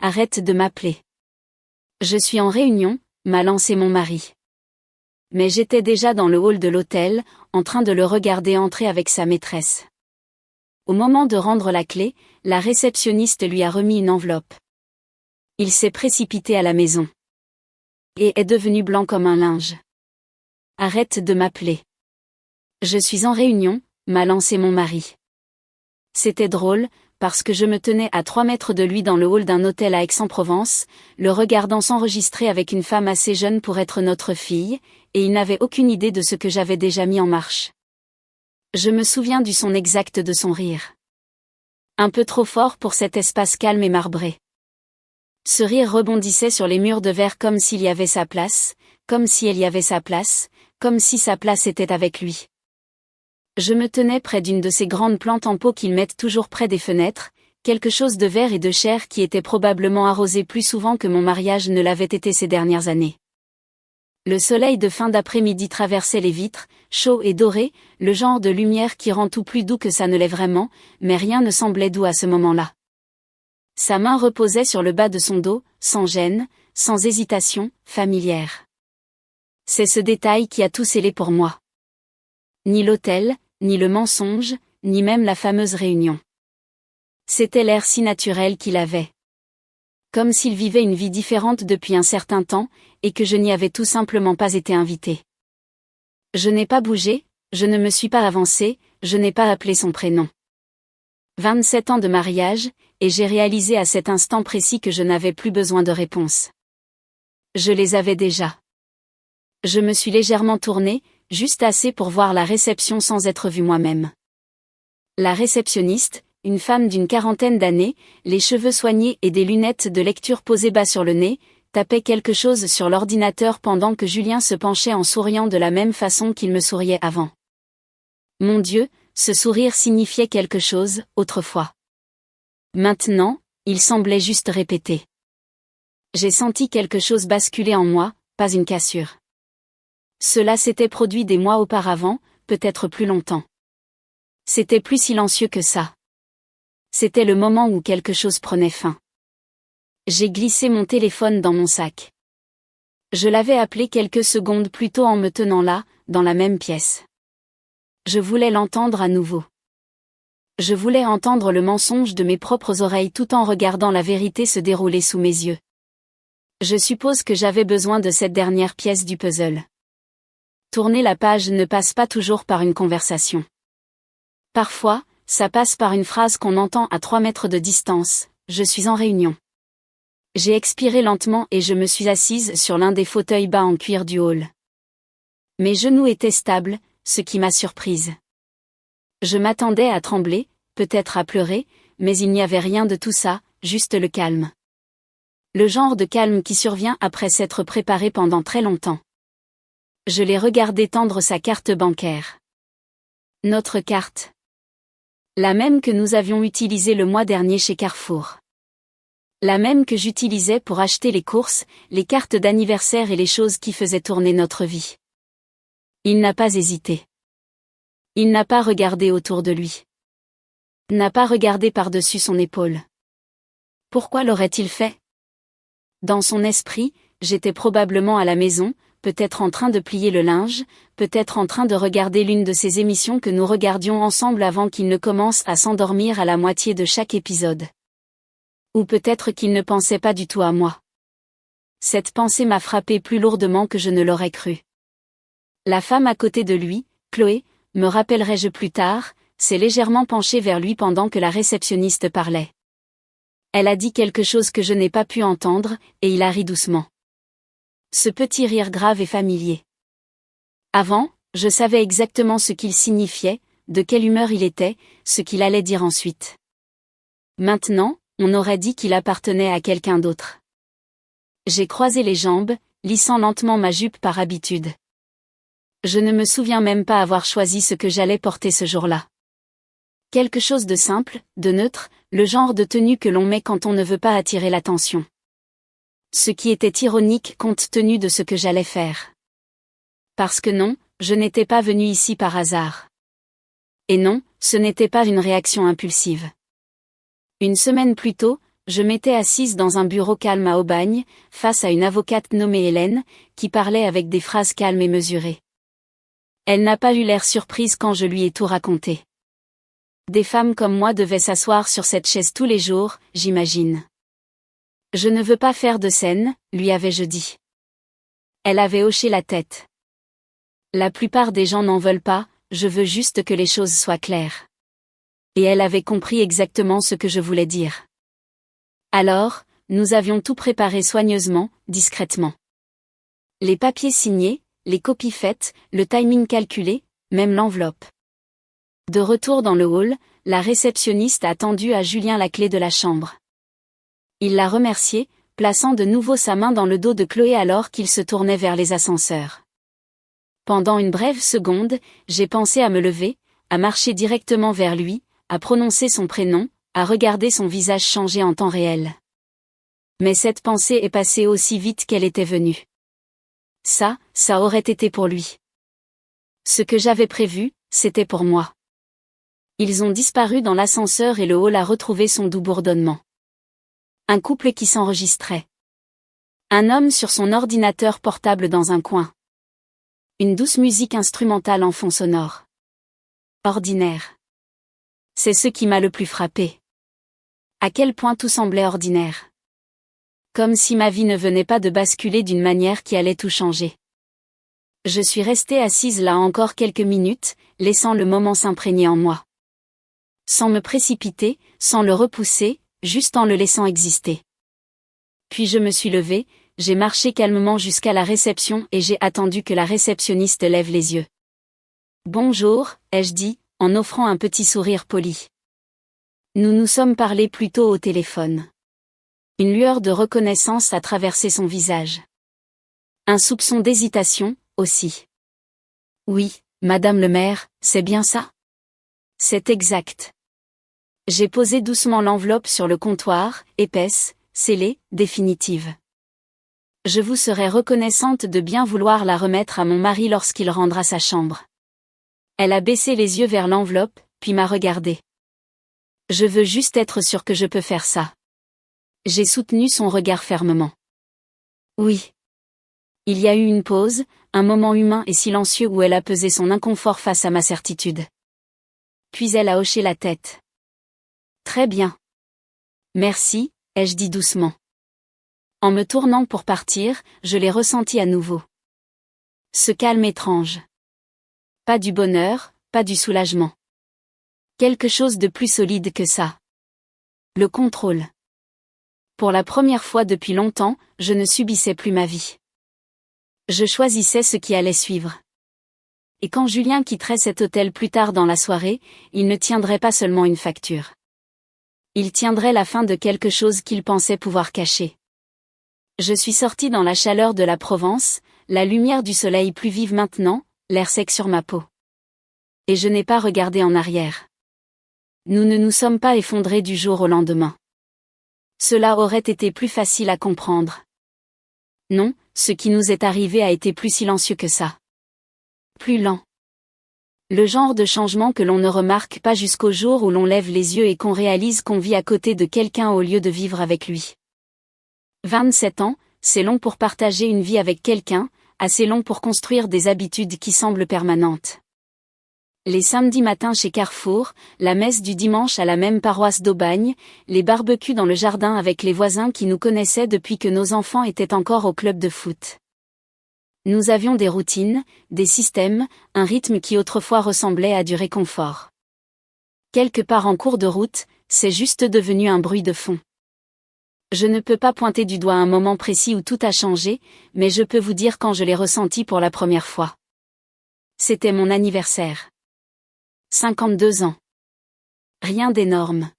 Arrête de m'appeler. Je suis en réunion, m'a lancé mon mari. Mais j'étais déjà dans le hall de l'hôtel, en train de le regarder entrer avec sa maîtresse. Au moment de rendre la clé, la réceptionniste lui a remis une enveloppe. Il s'est précipité à la maison. Et est devenu blanc comme un linge. Arrête de m'appeler. Je suis en réunion, m'a lancé mon mari. C'était drôle, parce que je me tenais à 3 mètres de lui dans le hall d'un hôtel à Aix-en-Provence, le regardant s'enregistrer avec une femme assez jeune pour être notre fille, et il n'avait aucune idée de ce que j'avais déjà mis en marche. Je me souviens du son exact de son rire. Un peu trop fort pour cet espace calme et marbré. Ce rire rebondissait sur les murs de verre comme s'il y avait sa place, comme si elle y avait sa place, comme si sa place était avec lui. Je me tenais près d'une de ces grandes plantes en pot qu'ils mettent toujours près des fenêtres, quelque chose de vert et de chair qui était probablement arrosé plus souvent que mon mariage ne l'avait été ces dernières années. Le soleil de fin d'après-midi traversait les vitres, chaud et doré, le genre de lumière qui rend tout plus doux que ça ne l'est vraiment, mais rien ne semblait doux à ce moment-là. Sa main reposait sur le bas de son dos, sans gêne, sans hésitation, familière. C'est ce détail qui a tout scellé pour moi. Ni l'hôtel, ni le mensonge, ni même la fameuse réunion. C'était l'air si naturel qu'il avait. Comme s'il vivait une vie différente depuis un certain temps, et que je n'y avais tout simplement pas été invitée. Je n'ai pas bougé, je ne me suis pas avancée, je n'ai pas appelé son prénom. 27 ans de mariage, et j'ai réalisé à cet instant précis que je n'avais plus besoin de réponse. Je les avais déjà. Je me suis légèrement tournée, juste assez pour voir la réception sans être vue moi-même. La réceptionniste, une femme d'une quarantaine d'années, les cheveux soignés et des lunettes de lecture posées bas sur le nez, tapait quelque chose sur l'ordinateur pendant que Julien se penchait en souriant de la même façon qu'il me souriait avant. Mon Dieu, ce sourire signifiait quelque chose, autrefois. Maintenant, il semblait juste répéter. J'ai senti quelque chose basculer en moi, pas une cassure. Cela s'était produit des mois auparavant, peut-être plus longtemps. C'était plus silencieux que ça. C'était le moment où quelque chose prenait fin. J'ai glissé mon téléphone dans mon sac. Je l'avais appelé quelques secondes plus tôt en me tenant là, dans la même pièce. Je voulais l'entendre à nouveau. Je voulais entendre le mensonge de mes propres oreilles tout en regardant la vérité se dérouler sous mes yeux. Je suppose que j'avais besoin de cette dernière pièce du puzzle. Tourner la page ne passe pas toujours par une conversation. Parfois, ça passe par une phrase qu'on entend à 3 mètres de distance, « Je suis en réunion ». J'ai expiré lentement et je me suis assise sur l'un des fauteuils bas en cuir du hall. Mes genoux étaient stables, ce qui m'a surprise. Je m'attendais à trembler, peut-être à pleurer, mais il n'y avait rien de tout ça, juste le calme. Le genre de calme qui survient après s'être préparé pendant très longtemps. Je l'ai regardé tendre sa carte bancaire. Notre carte. La même que nous avions utilisée le mois dernier chez Carrefour. La même que j'utilisais pour acheter les courses, les cartes d'anniversaire et les choses qui faisaient tourner notre vie. Il n'a pas hésité. Il n'a pas regardé autour de lui. N'a pas regardé par-dessus son épaule. Pourquoi l'aurait-il fait? Dans son esprit, j'étais probablement à la maison, peut-être en train de plier le linge, peut-être en train de regarder l'une de ces émissions que nous regardions ensemble avant qu'il ne commence à s'endormir à la moitié de chaque épisode. Ou peut-être qu'il ne pensait pas du tout à moi. Cette pensée m'a frappé plus lourdement que je ne l'aurais cru. La femme à côté de lui, Chloé, me rappellerai-je plus tard, s'est légèrement penchée vers lui pendant que la réceptionniste parlait. Elle a dit quelque chose que je n'ai pas pu entendre, et il a ri doucement. Ce petit rire grave et familier. Avant, je savais exactement ce qu'il signifiait, de quelle humeur il était, ce qu'il allait dire ensuite. Maintenant, on aurait dit qu'il appartenait à quelqu'un d'autre. J'ai croisé les jambes, lissant lentement ma jupe par habitude. Je ne me souviens même pas avoir choisi ce que j'allais porter ce jour-là. Quelque chose de simple, de neutre, le genre de tenue que l'on met quand on ne veut pas attirer l'attention. Ce qui était ironique compte tenu de ce que j'allais faire. Parce que non, je n'étais pas venue ici par hasard. Et non, ce n'était pas une réaction impulsive. Une semaine plus tôt, je m'étais assise dans un bureau calme à Aubagne, face à une avocate nommée Hélène, qui parlait avec des phrases calmes et mesurées. Elle n'a pas eu l'air surprise quand je lui ai tout raconté. Des femmes comme moi devaient s'asseoir sur cette chaise tous les jours, j'imagine. Je ne veux pas faire de scène, lui avais-je dit. Elle avait hoché la tête. La plupart des gens n'en veulent pas, je veux juste que les choses soient claires. Et elle avait compris exactement ce que je voulais dire. Alors, nous avions tout préparé soigneusement, discrètement. Les papiers signés, les copies faites, le timing calculé, même l'enveloppe. De retour dans le hall, la réceptionniste a tendu à Julien la clé de la chambre. Il l'a remercié, plaçant de nouveau sa main dans le dos de Chloé alors qu'il se tournait vers les ascenseurs. Pendant une brève seconde, j'ai pensé à me lever, à marcher directement vers lui, à prononcer son prénom, à regarder son visage changer en temps réel. Mais cette pensée est passée aussi vite qu'elle était venue. Ça aurait été pour lui. Ce que j'avais prévu, c'était pour moi. Ils ont disparu dans l'ascenseur et le hall a retrouvé son doux bourdonnement. Un couple qui s'enregistrait. Un homme sur son ordinateur portable dans un coin. Une douce musique instrumentale en fond sonore. Ordinaire. C'est ce qui m'a le plus frappé. À quel point tout semblait ordinaire. Comme si ma vie ne venait pas de basculer d'une manière qui allait tout changer. Je suis restée assise là encore quelques minutes, laissant le moment s'imprégner en moi. Sans me précipiter, sans le repousser, juste en le laissant exister. Puis je me suis levée, j'ai marché calmement jusqu'à la réception et j'ai attendu que la réceptionniste lève les yeux. « Bonjour », ai-je dit, en offrant un petit sourire poli. Nous nous sommes parlé plus tôt au téléphone. Une lueur de reconnaissance a traversé son visage. Un soupçon d'hésitation, aussi. Oui, Madame le maire, c'est bien ça? C'est exact. J'ai posé doucement l'enveloppe sur le comptoir, épaisse, scellée, définitive. Je vous serais reconnaissante de bien vouloir la remettre à mon mari lorsqu'il rendra sa chambre. Elle a baissé les yeux vers l'enveloppe, puis m'a regardée. Je veux juste être sûre que je peux faire ça. J'ai soutenu son regard fermement. Oui. Il y a eu une pause, un moment humain et silencieux où elle a pesé son inconfort face à ma certitude. Puis elle a hoché la tête. Très bien. Merci, ai-je dit doucement. En me tournant pour partir, je l'ai ressenti à nouveau. Ce calme étrange. Pas du bonheur, pas du soulagement. Quelque chose de plus solide que ça. Le contrôle. Pour la première fois depuis longtemps, je ne subissais plus ma vie. Je choisissais ce qui allait suivre. Et quand Julien quitterait cet hôtel plus tard dans la soirée, il ne tiendrait pas seulement une facture. Il tiendrait la fin de quelque chose qu'il pensait pouvoir cacher. Je suis sortie dans la chaleur de la Provence, la lumière du soleil plus vive maintenant, l'air sec sur ma peau. Et je n'ai pas regardé en arrière. Nous ne nous sommes pas effondrés du jour au lendemain. Cela aurait été plus facile à comprendre. Non, ce qui nous est arrivé a été plus silencieux que ça. Plus lent. Le genre de changement que l'on ne remarque pas jusqu'au jour où l'on lève les yeux et qu'on réalise qu'on vit à côté de quelqu'un au lieu de vivre avec lui. 27 ans, c'est long pour partager une vie avec quelqu'un, assez long pour construire des habitudes qui semblent permanentes. Les samedis matins chez Carrefour, la messe du dimanche à la même paroisse d'Aubagne, les barbecues dans le jardin avec les voisins qui nous connaissaient depuis que nos enfants étaient encore au club de foot. Nous avions des routines, des systèmes, un rythme qui autrefois ressemblait à du réconfort. Quelque part en cours de route, c'est juste devenu un bruit de fond. Je ne peux pas pointer du doigt un moment précis où tout a changé, mais je peux vous dire quand je l'ai ressenti pour la première fois. C'était mon anniversaire. 52 ans. Rien d'énorme.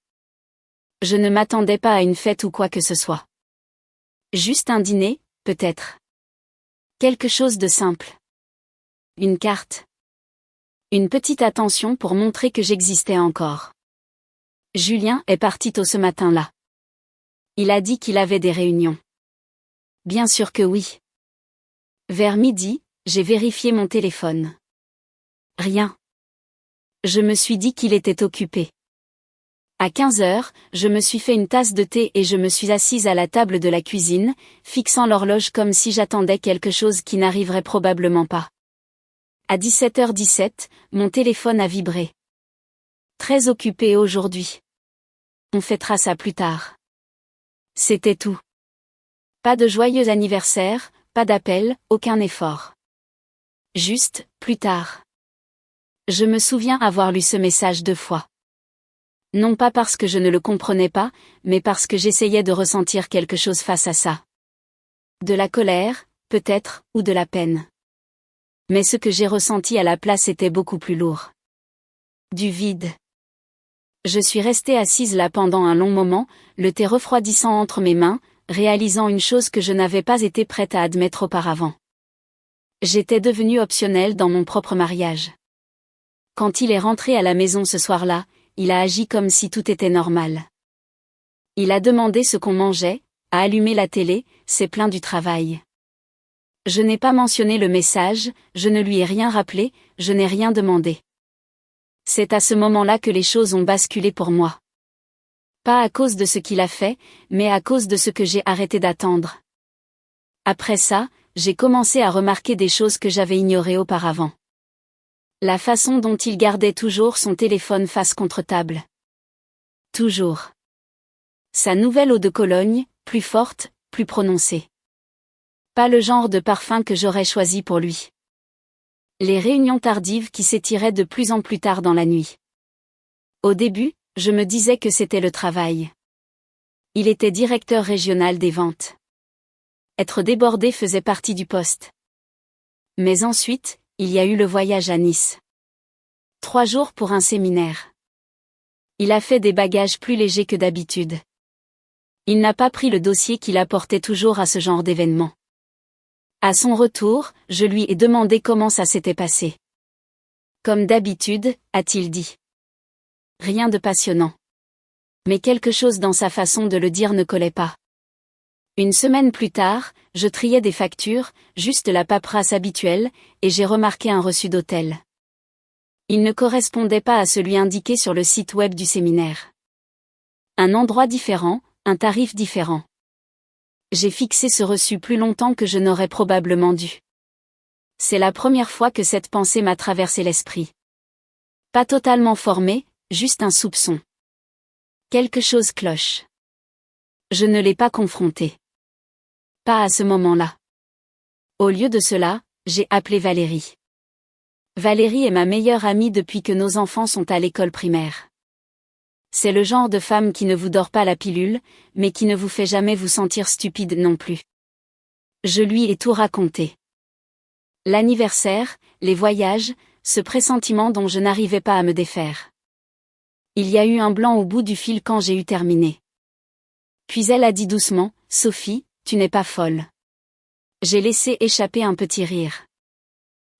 Je ne m'attendais pas à une fête ou quoi que ce soit. Juste un dîner, peut-être. Quelque chose de simple. Une carte. Une petite attention pour montrer que j'existais encore. Julien est parti tôt ce matin-là. Il a dit qu'il avait des réunions. Bien sûr que oui. Vers midi, j'ai vérifié mon téléphone. Rien. Je me suis dit qu'il était occupé. À 15 heures, je me suis fait une tasse de thé et je me suis assise à la table de la cuisine, fixant l'horloge comme si j'attendais quelque chose qui n'arriverait probablement pas. À 17h17, mon téléphone a vibré. Très occupé aujourd'hui. On fêtera ça plus tard. C'était tout. Pas de joyeux anniversaire, pas d'appel, aucun effort. Juste, plus tard. Je me souviens avoir lu ce message 2 fois. Non pas parce que je ne le comprenais pas, mais parce que j'essayais de ressentir quelque chose face à ça. De la colère, peut-être, ou de la peine. Mais ce que j'ai ressenti à la place était beaucoup plus lourd. Du vide. Je suis restée assise là pendant un long moment, le thé refroidissant entre mes mains, réalisant une chose que je n'avais pas été prête à admettre auparavant. J'étais devenue optionnelle dans mon propre mariage. Quand il est rentré à la maison ce soir-là, il a agi comme si tout était normal. Il a demandé ce qu'on mangeait, a allumé la télé, s'est plaint du travail. Je n'ai pas mentionné le message, je ne lui ai rien rappelé, je n'ai rien demandé. C'est à ce moment-là que les choses ont basculé pour moi. Pas à cause de ce qu'il a fait, mais à cause de ce que j'ai arrêté d'attendre. Après ça, j'ai commencé à remarquer des choses que j'avais ignorées auparavant. La façon dont il gardait toujours son téléphone face contre table. Toujours. Sa nouvelle eau de Cologne, plus forte, plus prononcée. Pas le genre de parfum que j'aurais choisi pour lui. Les réunions tardives qui s'étiraient de plus en plus tard dans la nuit. Au début, je me disais que c'était le travail. Il était directeur régional des ventes. Être débordé faisait partie du poste. Mais ensuite, il y a eu le voyage à Nice. 3 jours pour un séminaire. Il a fait des bagages plus légers que d'habitude. Il n'a pas pris le dossier qu'il apportait toujours à ce genre d'événement. À son retour, je lui ai demandé comment ça s'était passé. Comme d'habitude, a-t-il dit. Rien de passionnant. Mais quelque chose dans sa façon de le dire ne collait pas. Une semaine plus tard, je triais des factures, juste la paperasse habituelle, et j'ai remarqué un reçu d'hôtel. Il ne correspondait pas à celui indiqué sur le site web du séminaire. Un endroit différent, un tarif différent. J'ai fixé ce reçu plus longtemps que je n'aurais probablement dû. C'est la première fois que cette pensée m'a traversé l'esprit. Pas totalement formée, juste un soupçon. Quelque chose cloche. Je ne l'ai pas confronté. Pas à ce moment-là. Au lieu de cela, j'ai appelé Valérie. Valérie est ma meilleure amie depuis que nos enfants sont à l'école primaire. C'est le genre de femme qui ne vous dort pas la pilule, mais qui ne vous fait jamais vous sentir stupide non plus. Je lui ai tout raconté. L'anniversaire, les voyages, ce pressentiment dont je n'arrivais pas à me défaire. Il y a eu un blanc au bout du fil quand j'ai eu terminé. Puis elle a dit doucement, « Sophie, tu n'es pas folle. » J'ai laissé échapper un petit rire.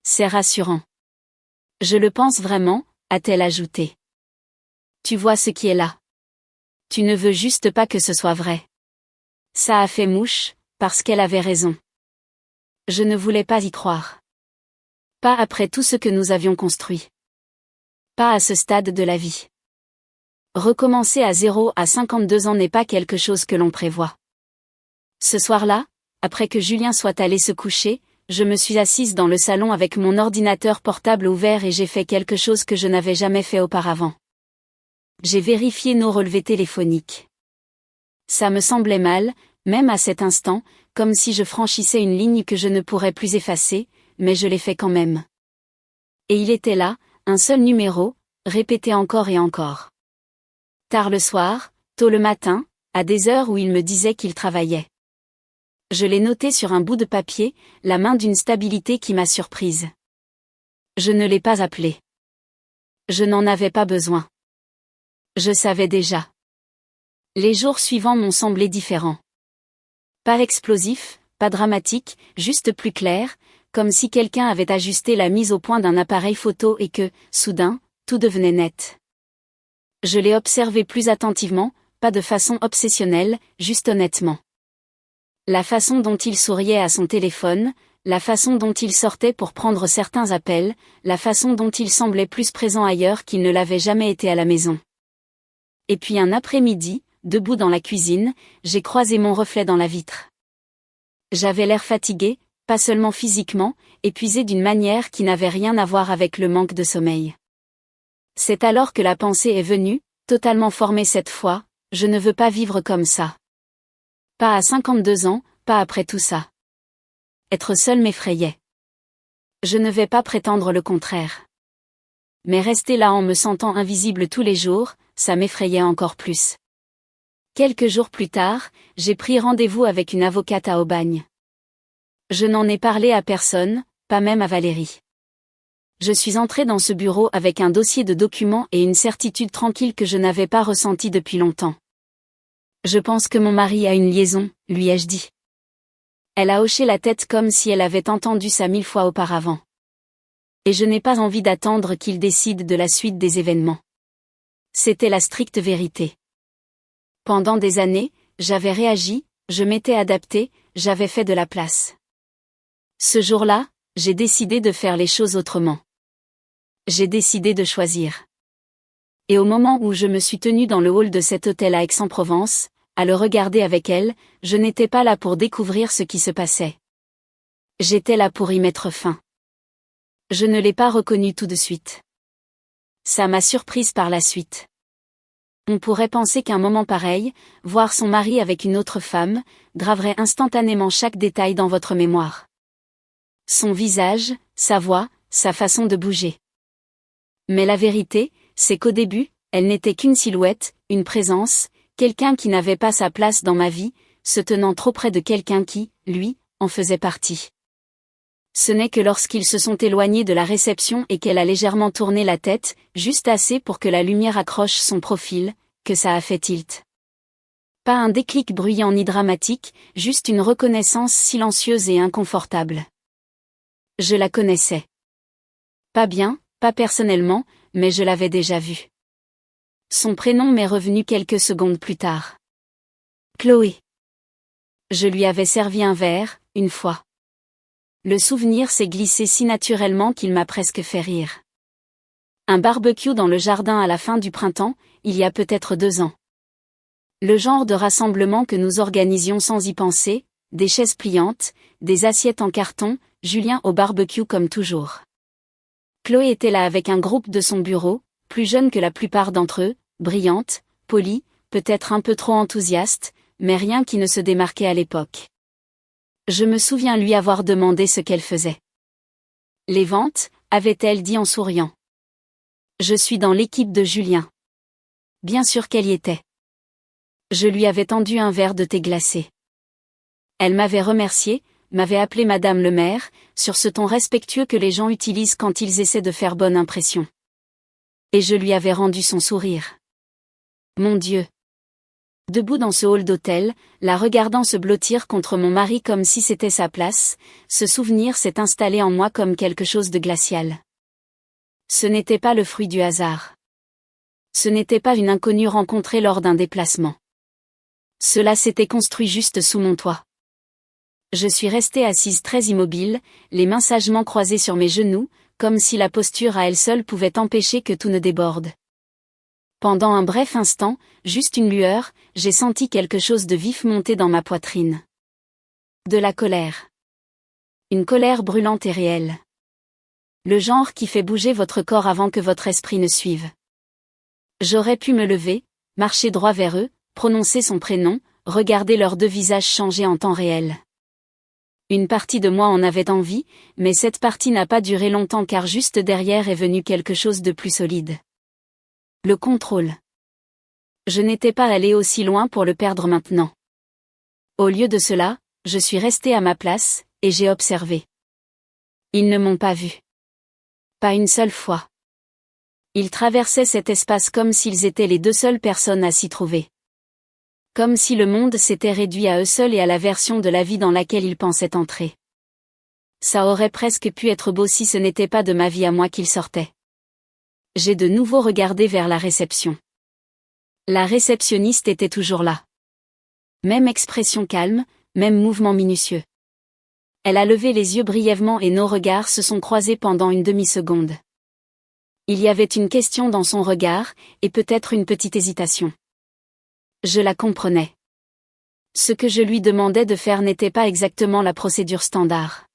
C'est rassurant. Je le pense vraiment, a-t-elle ajouté. Tu vois ce qui est là. Tu ne veux juste pas que ce soit vrai. Ça a fait mouche, parce qu'elle avait raison. Je ne voulais pas y croire. Pas après tout ce que nous avions construit. Pas à ce stade de la vie. Recommencer à 0 à 52 ans n'est pas quelque chose que l'on prévoit. Ce soir-là, après que Julien soit allé se coucher, je me suis assise dans le salon avec mon ordinateur portable ouvert et j'ai fait quelque chose que je n'avais jamais fait auparavant. J'ai vérifié nos relevés téléphoniques. Ça me semblait mal, même à cet instant, comme si je franchissais une ligne que je ne pourrais plus effacer, mais je l'ai fait quand même. Et il était là, un seul numéro, répété encore et encore. Tard le soir, tôt le matin, à des heures où il me disait qu'il travaillait. Je l'ai noté sur un bout de papier, la main d'une stabilité qui m'a surprise. Je ne l'ai pas appelé. Je n'en avais pas besoin. Je savais déjà. Les jours suivants m'ont semblé différents. Pas explosif, pas dramatique, juste plus clair, comme si quelqu'un avait ajusté la mise au point d'un appareil photo et que, soudain, tout devenait net. Je l'ai observé plus attentivement, pas de façon obsessionnelle, juste honnêtement. La façon dont il souriait à son téléphone, la façon dont il sortait pour prendre certains appels, la façon dont il semblait plus présent ailleurs qu'il ne l'avait jamais été à la maison. Et puis un après-midi, debout dans la cuisine, j'ai croisé mon reflet dans la vitre. J'avais l'air fatigué, pas seulement physiquement, épuisé d'une manière qui n'avait rien à voir avec le manque de sommeil. C'est alors que la pensée est venue, totalement formée cette fois, je ne veux pas vivre comme ça. Pas à 52 ans, pas après tout ça. Être seul m'effrayait. Je ne vais pas prétendre le contraire. Mais rester là en me sentant invisible tous les jours, ça m'effrayait encore plus. Quelques jours plus tard, j'ai pris rendez-vous avec une avocate à Aubagne. Je n'en ai parlé à personne, pas même à Valérie. Je suis entrée dans ce bureau avec un dossier de documents et une certitude tranquille que je n'avais pas ressentie depuis longtemps. Je pense que mon mari a une liaison, lui ai-je dit. Elle a hoché la tête comme si elle avait entendu ça 1000 fois auparavant. Et je n'ai pas envie d'attendre qu'il décide de la suite des événements. C'était la stricte vérité. Pendant des années, j'avais réagi, je m'étais adapté, j'avais fait de la place. Ce jour-là, j'ai décidé de faire les choses autrement. J'ai décidé de choisir. Et au moment où je me suis tenue dans le hall de cet hôtel à Aix-en-Provence, à le regarder avec elle, je n'étais pas là pour découvrir ce qui se passait. J'étais là pour y mettre fin. Je ne l'ai pas reconnue tout de suite. Ça m'a surprise par la suite. On pourrait penser qu'un moment pareil, voir son mari avec une autre femme, graverait instantanément chaque détail dans votre mémoire. Son visage, sa voix, sa façon de bouger. Mais la vérité, c'est qu'au début, elle n'était qu'une silhouette, une présence, quelqu'un qui n'avait pas sa place dans ma vie, se tenant trop près de quelqu'un qui, lui, en faisait partie. Ce n'est que lorsqu'ils se sont éloignés de la réception et qu'elle a légèrement tourné la tête, juste assez pour que la lumière accroche son profil, que ça a fait tilt. Pas un déclic bruyant ni dramatique, juste une reconnaissance silencieuse et inconfortable. Je la connaissais. Pas bien, pas personnellement, mais je l'avais déjà vue. Son prénom m'est revenu quelques secondes plus tard. Chloé. Je lui avais servi un verre, une fois. Le souvenir s'est glissé si naturellement qu'il m'a presque fait rire. Un barbecue dans le jardin à la fin du printemps, il y a peut-être 2 ans. Le genre de rassemblement que nous organisions sans y penser, des chaises pliantes, des assiettes en carton, Julien au barbecue comme toujours. Chloé était là avec un groupe de son bureau, plus jeune que la plupart d'entre eux, brillante, polie, peut-être un peu trop enthousiaste, mais rien qui ne se démarquait à l'époque. Je me souviens lui avoir demandé ce qu'elle faisait. Les ventes, avait-elle dit en souriant. Je suis dans l'équipe de Julien. Bien sûr qu'elle y était. Je lui avais tendu un verre de thé glacé. Elle m'avait remercié, m'avait appelé Madame le maire, sur ce ton respectueux que les gens utilisent quand ils essaient de faire bonne impression. Et je lui avais rendu son sourire. Mon Dieu! Debout dans ce hall d'hôtel, la regardant se blottir contre mon mari comme si c'était sa place, ce souvenir s'est installé en moi comme quelque chose de glacial. Ce n'était pas le fruit du hasard. Ce n'était pas une inconnue rencontrée lors d'un déplacement. Cela s'était construit juste sous mon toit. Je suis restée assise très immobile, les mains sagement croisées sur mes genoux, comme si la posture à elle seule pouvait empêcher que tout ne déborde. Pendant un bref instant, juste une lueur, j'ai senti quelque chose de vif monter dans ma poitrine. De la colère. Une colère brûlante et réelle. Le genre qui fait bouger votre corps avant que votre esprit ne suive. J'aurais pu me lever, marcher droit vers eux, prononcer son prénom, regarder leurs 2 visages changer en temps réel. Une partie de moi en avait envie, mais cette partie n'a pas duré longtemps car juste derrière est venu quelque chose de plus solide. Le contrôle. Je n'étais pas allée aussi loin pour le perdre maintenant. Au lieu de cela, je suis restée à ma place, et j'ai observé. Ils ne m'ont pas vue. Pas une seule fois. Ils traversaient cet espace comme s'ils étaient les 2 seules personnes à s'y trouver. Comme si le monde s'était réduit à eux seuls et à la version de la vie dans laquelle ils pensaient entrer. Ça aurait presque pu être beau si ce n'était pas de ma vie à moi qu'ils sortaient. J'ai de nouveau regardé vers la réception. La réceptionniste était toujours là. Même expression calme, même mouvement minutieux. Elle a levé les yeux brièvement et nos regards se sont croisés pendant une demi-seconde. Il y avait une question dans son regard, et peut-être une petite hésitation. Je la comprenais. Ce que je lui demandais de faire n'était pas exactement la procédure standard.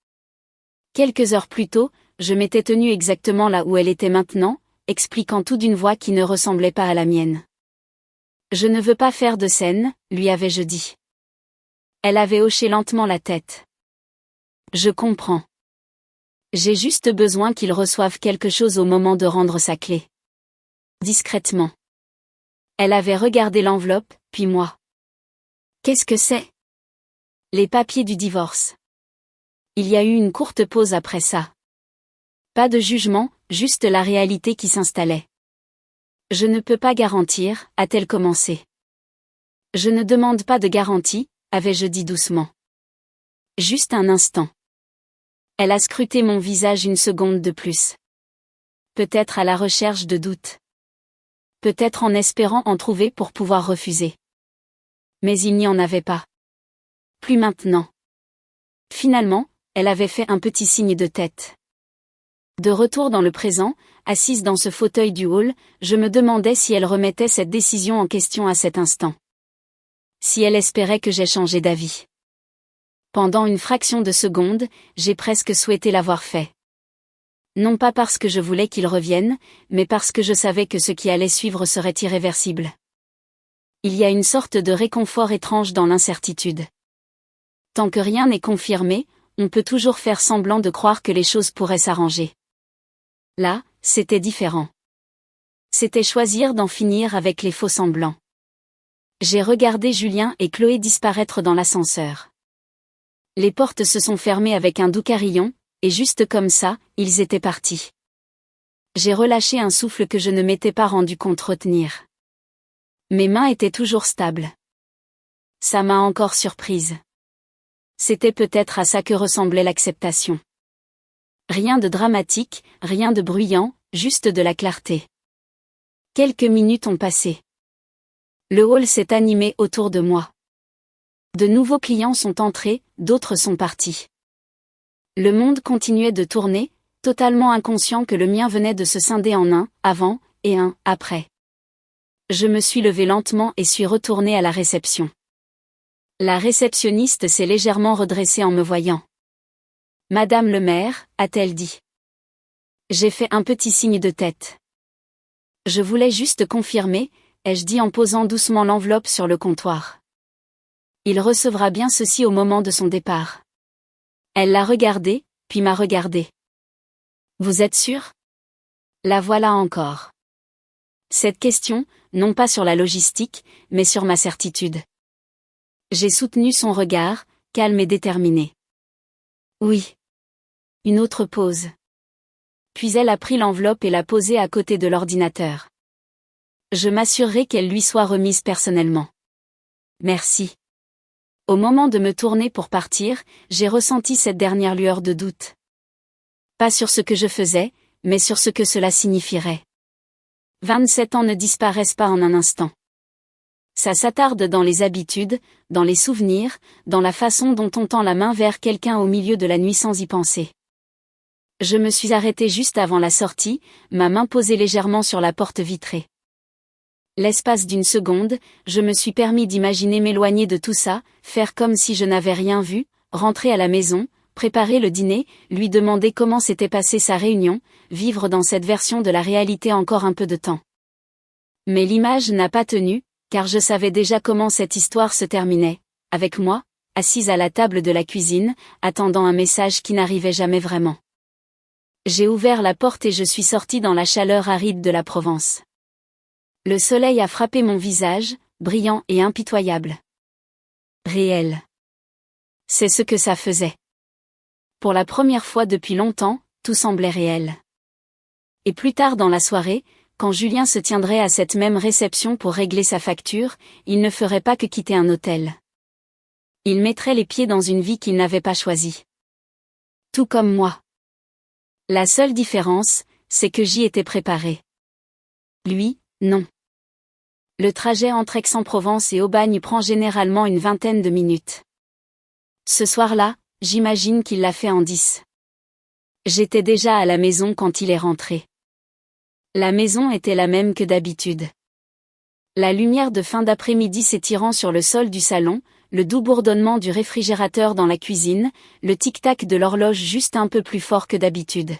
Quelques heures plus tôt, je m'étais tenue exactement là où elle était maintenant, expliquant tout d'une voix qui ne ressemblait pas à la mienne. Je ne veux pas faire de scène, lui avais-je dit. Elle avait hoché lentement la tête. Je comprends. J'ai juste besoin qu'il reçoive quelque chose au moment de rendre sa clé. Discrètement. Elle avait regardé l'enveloppe, puis moi. Qu'est-ce que c'est? Les papiers du divorce. Il y a eu une courte pause après ça. Pas de jugement, juste la réalité qui s'installait. Je ne peux pas garantir, a-t-elle commencé. Je ne demande pas de garantie, avais-je dit doucement. Juste un instant. Elle a scruté mon visage une seconde de plus. Peut-être à la recherche de doutes. Peut-être en espérant en trouver pour pouvoir refuser. Mais il n'y en avait pas. Plus maintenant. Finalement, elle avait fait un petit signe de tête. De retour dans le présent, assise dans ce fauteuil du hall, je me demandais si elle remettait cette décision en question à cet instant. Si elle espérait que j'aie changé d'avis. Pendant une fraction de seconde, j'ai presque souhaité l'avoir fait. Non pas parce que je voulais qu'il revienne, mais parce que je savais que ce qui allait suivre serait irréversible. Il y a une sorte de réconfort étrange dans l'incertitude. Tant que rien n'est confirmé, on peut toujours faire semblant de croire que les choses pourraient s'arranger. Là, c'était différent. C'était choisir d'en finir avec les faux semblants. J'ai regardé Julien et Chloé disparaître dans l'ascenseur. Les portes se sont fermées avec un doux carillon, et juste comme ça, ils étaient partis. J'ai relâché un souffle que je ne m'étais pas rendu compte retenir. Mes mains étaient toujours stables. Ça m'a encore surprise. C'était peut-être à ça que ressemblait l'acceptation. Rien de dramatique, rien de bruyant, juste de la clarté. Quelques minutes ont passé. Le hall s'est animé autour de moi. De nouveaux clients sont entrés, d'autres sont partis. Le monde continuait de tourner, totalement inconscient que le mien venait de se scinder en un avant et un après. Je me suis levée lentement et suis retournée à la réception. La réceptionniste s'est légèrement redressée en me voyant. « Madame le maire », a-t-elle dit. J'ai fait un petit signe de tête. Je voulais juste confirmer, ai-je dit en posant doucement l'enveloppe sur le comptoir. Il recevra bien ceci au moment de son départ. Elle l'a regardé, puis m'a regardé. Vous êtes sûr? La voilà encore. Cette question, non pas sur la logistique, mais sur ma certitude. J'ai soutenu son regard, calme et déterminé. Oui. Une autre pause. Puis elle a pris l'enveloppe et l'a posée à côté de l'ordinateur. Je m'assurerai qu'elle lui soit remise personnellement. Merci. Au moment de me tourner pour partir, j'ai ressenti cette dernière lueur de doute. Pas sur ce que je faisais, mais sur ce que cela signifierait. 27 ans ne disparaissent pas en un instant. Ça s'attarde dans les habitudes, dans les souvenirs, dans la façon dont on tend la main vers quelqu'un au milieu de la nuit sans y penser. Je me suis arrêtée juste avant la sortie, ma main posée légèrement sur la porte vitrée. L'espace d'une seconde, je me suis permis d'imaginer m'éloigner de tout ça, faire comme si je n'avais rien vu, rentrer à la maison, préparer le dîner, lui demander comment s'était passée sa réunion, vivre dans cette version de la réalité encore un peu de temps. Mais l'image n'a pas tenu, car je savais déjà comment cette histoire se terminait, avec moi, assise à la table de la cuisine, attendant un message qui n'arrivait jamais vraiment. J'ai ouvert la porte et je suis sortie dans la chaleur aride de la Provence. Le soleil a frappé mon visage, brillant et impitoyable. Réel. C'est ce que ça faisait. Pour la première fois depuis longtemps, tout semblait réel. Et plus tard dans la soirée, quand Julien se tiendrait à cette même réception pour régler sa facture, il ne ferait pas que quitter un hôtel. Il mettrait les pieds dans une vie qu'il n'avait pas choisie. Tout comme moi. La seule différence, c'est que j'y étais préparée. Lui, non. Le trajet entre Aix-en-Provence et Aubagne prend généralement une vingtaine de minutes. Ce soir-là, j'imagine qu'il l'a fait en 10. J'étais déjà à la maison quand il est rentré. La maison était la même que d'habitude. La lumière de fin d'après-midi s'étirant sur le sol du salon, le doux bourdonnement du réfrigérateur dans la cuisine, le tic-tac de l'horloge juste un peu plus fort que d'habitude.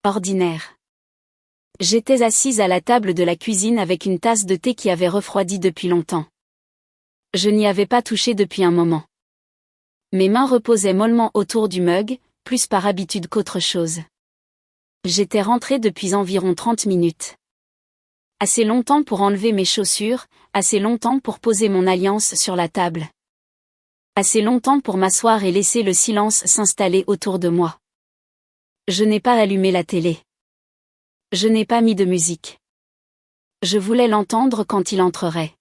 Ordinaire. J'étais assise à la table de la cuisine avec une tasse de thé qui avait refroidi depuis longtemps. Je n'y avais pas touché depuis un moment. Mes mains reposaient mollement autour du mug, plus par habitude qu'autre chose. J'étais rentrée depuis environ 30 minutes. Assez longtemps pour enlever mes chaussures, assez longtemps pour poser mon alliance sur la table. Assez longtemps pour m'asseoir et laisser le silence s'installer autour de moi. Je n'ai pas allumé la télé. Je n'ai pas mis de musique. Je voulais l'entendre quand il entrerait.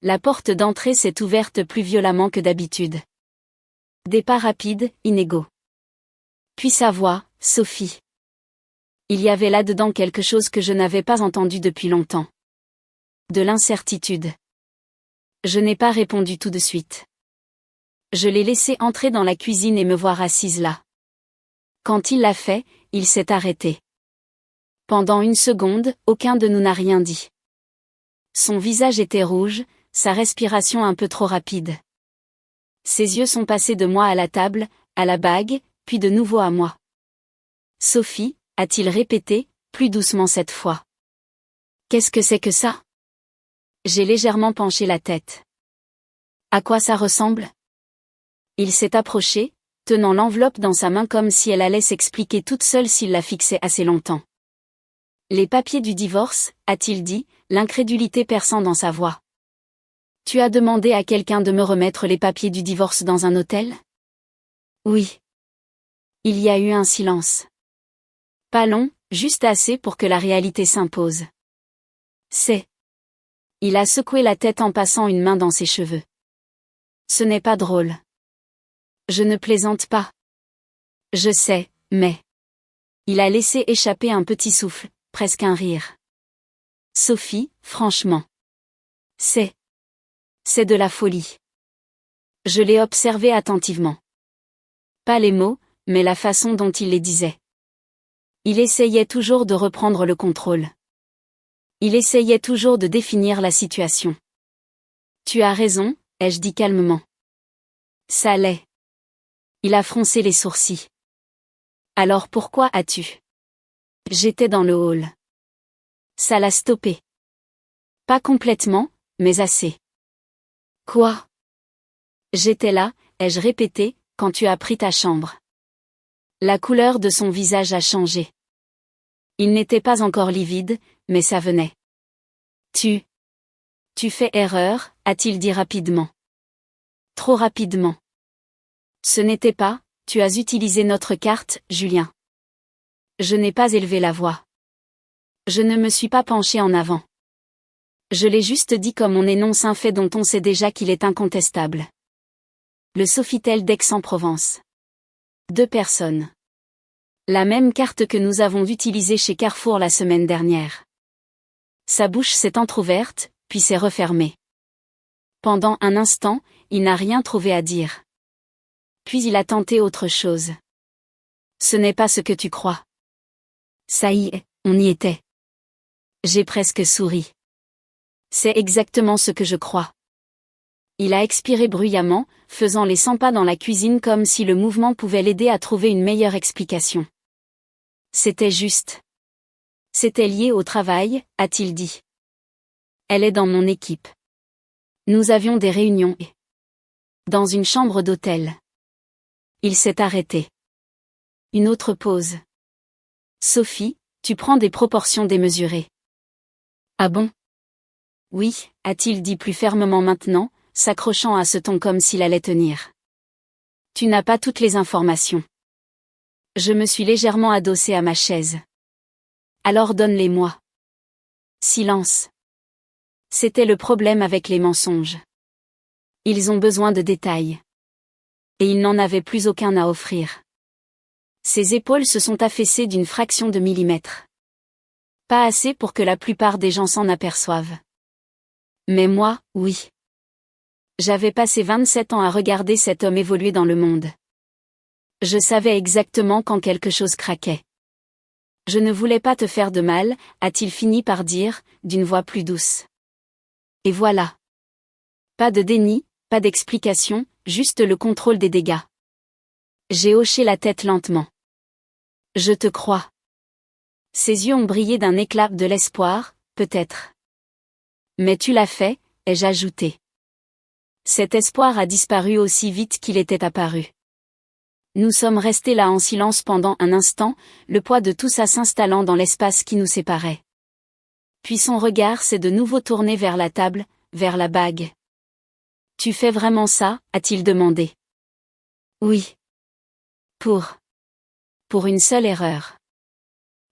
La porte d'entrée s'est ouverte plus violemment que d'habitude. Des pas rapides, inégaux. Puis sa voix, Sophie. Il y avait là-dedans quelque chose que je n'avais pas entendu depuis longtemps. De l'incertitude. Je n'ai pas répondu tout de suite. Je l'ai laissé entrer dans la cuisine et me voir assise là. Quand il l'a fait, il s'est arrêté. Pendant une seconde, aucun de nous n'a rien dit. Son visage était rouge, sa respiration un peu trop rapide. Ses yeux sont passés de moi à la table, à la bague, puis de nouveau à moi. Sophie, a-t-il répété, plus doucement cette fois. Qu'est-ce que c'est que ça? J'ai légèrement penché la tête. À quoi ça ressemble? Il s'est approché, tenant l'enveloppe dans sa main comme si elle allait s'expliquer toute seule s'il la fixait assez longtemps. Les papiers du divorce, a-t-il dit, l'incrédulité perçant dans sa voix. Tu as demandé à quelqu'un de me remettre les papiers du divorce dans un hôtel? Oui. Il y a eu un silence. Pas long, juste assez pour que la réalité s'impose. C'est. Il a secoué la tête en passant une main dans ses cheveux. Ce n'est pas drôle. Je ne plaisante pas. Je sais, mais. Il a laissé échapper un petit souffle, presque un rire. Sophie, franchement. C'est de la folie. Je l'ai observé attentivement. Pas les mots, mais la façon dont il les disait. Il essayait toujours de reprendre le contrôle. Il essayait toujours de définir la situation. Tu as raison, ai-je dit calmement. Ça l'est. Il a froncé les sourcils. Alors pourquoi as-tu? J'étais dans le hall. Ça l'a stoppé. Pas complètement, mais assez. Quoi? J'étais là, ai-je répété, quand tu as pris ta chambre. La couleur de son visage a changé. Il n'était pas encore livide, mais ça venait. Tu fais erreur, a-t-il dit rapidement. Trop rapidement. Ce n'était pas, tu as utilisé notre carte, Julien. Je n'ai pas élevé la voix. Je ne me suis pas penché en avant. Je l'ai juste dit comme on énonce un fait dont on sait déjà qu'il est incontestable. Le Sofitel d'Aix-en-Provence. 2 personnes. La même carte que nous avons utilisée chez Carrefour la semaine dernière. Sa bouche s'est entr'ouverte, puis s'est refermée. Pendant un instant, il n'a rien trouvé à dire. Puis il a tenté autre chose. Ce n'est pas ce que tu crois. Ça y est, on y était. J'ai presque souri. C'est exactement ce que je crois. Il a expiré bruyamment, faisant les 100 pas dans la cuisine comme si le mouvement pouvait l'aider à trouver une meilleure explication. C'était juste. C'était lié au travail, a-t-il dit. Elle est dans mon équipe. Nous avions des réunions et... dans une chambre d'hôtel. Il s'est arrêté. Une autre pause. Sophie, tu prends des proportions démesurées. Ah bon? Oui, a-t-il dit plus fermement maintenant, s'accrochant à ce ton comme s'il allait tenir. Tu n'as pas toutes les informations. Je me suis légèrement adossée à ma chaise. Alors donne-les-moi. Silence. C'était le problème avec les mensonges. Ils ont besoin de détails. Et il n'en avait plus aucun à offrir. Ses épaules se sont affaissées d'une fraction de millimètre. Pas assez pour que la plupart des gens s'en aperçoivent. Mais moi, oui. J'avais passé 27 ans à regarder cet homme évoluer dans le monde. Je savais exactement quand quelque chose craquait. Je ne voulais pas te faire de mal, a-t-il fini par dire, d'une voix plus douce. Et voilà. Pas de déni, pas d'explication, juste le contrôle des dégâts. J'ai hoché la tête lentement. Je te crois. Ses yeux ont brillé d'un éclat de l'espoir, peut-être. Mais tu l'as fait, ai-je ajouté. Cet espoir a disparu aussi vite qu'il était apparu. Nous sommes restés là en silence pendant un instant, le poids de tout ça s'installant dans l'espace qui nous séparait. Puis son regard s'est de nouveau tourné vers la table, vers la bague. Tu fais vraiment ça, a-t-il demandé. Oui. Pour une seule erreur.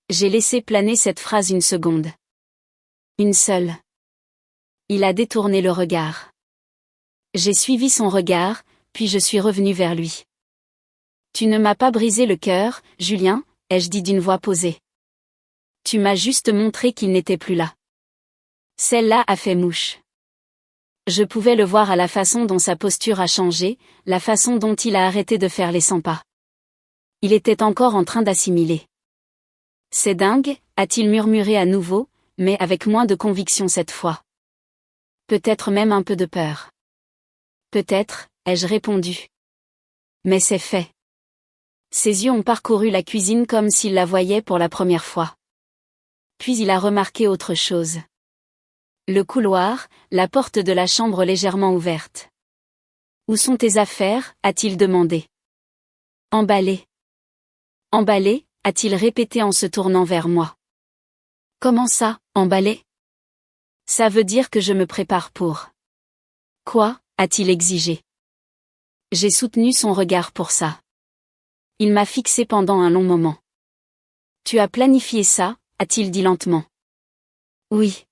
J'ai laissé planer cette phrase une seconde. Une seule. Il a détourné le regard. J'ai suivi son regard, puis je suis revenu vers lui. Tu ne m'as pas brisé le cœur, Julien, ai-je dit d'une voix posée. Tu m'as juste montré qu'il n'était plus là. Celle-là a fait mouche. Je pouvais le voir à la façon dont sa posture a changé, la façon dont il a arrêté de faire les 100 pas. Il était encore en train d'assimiler. C'est dingue, a-t-il murmuré à nouveau, mais avec moins de conviction cette fois. Peut-être même un peu de peur. Peut-être, ai-je répondu. Mais c'est fait. Ses yeux ont parcouru la cuisine comme s'il la voyait pour la première fois. Puis il a remarqué autre chose. Le couloir, la porte de la chambre légèrement ouverte. Où sont tes affaires, a-t-il demandé. Emballées. Emballées, a-t-il répété en se tournant vers moi. Comment ça, emballées? Ça veut dire que je me prépare pour. Quoi, a-t-il exigé. J'ai soutenu son regard pour ça. Il m'a fixé pendant un long moment. Tu as planifié ça, a-t-il dit lentement. Oui.